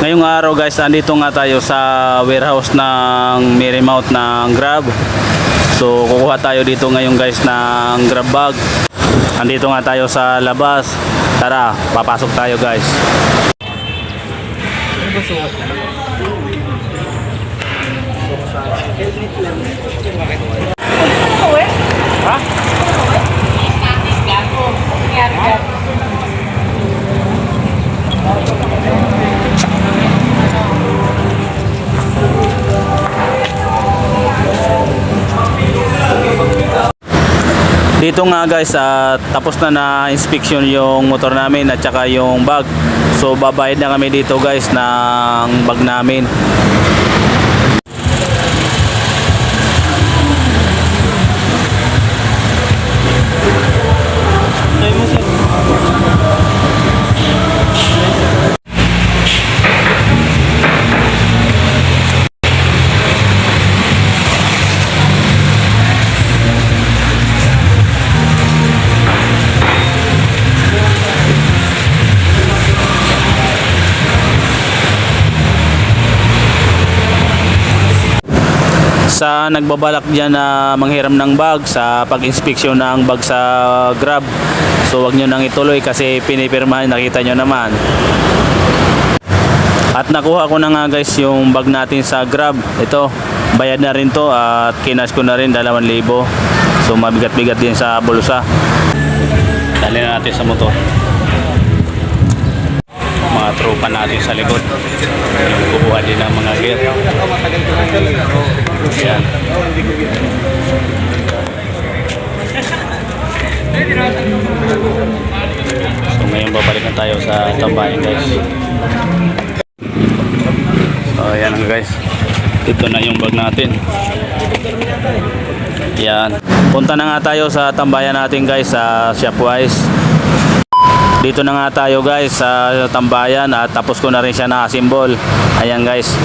Ngayong araw guys, andito nga tayo sa warehouse ng Marymount ng Grab. So kukuha tayo dito ngayon guys ng Grab bag. Andito nga tayo sa labas. Tara, papasok tayo guys. Dito nga guys, tapos na inspection yung motor namin at saka yung bag. So babayad na kami dito guys ng bag namin. Sa nagbabalak dyan na manghiram ng bag sa pag-inspeksyon ng bag sa Grab, so wag nyo nang ituloy kasi pinipirmahan, nakita nyo naman. At nakuha ko na nga guys yung bag natin sa Grab. Ito, bayad na rin to at kinas ko na rin 2,000. So mabigat-bigat din sa bulsa. Dali na natin sa motor. Mga tropa natin sa likod yung kukuha din ng mga gear. Yan. So ngayon babalikan tayo sa tambayan guys. So ayan guys, ito na yung bag natin. Yan, punta na nga tayo sa tambayan natin guys sa Shopwise. Dito na nga tayo guys sa tambayan at tapos ko na rin siya nakasimbol. Ayan guys.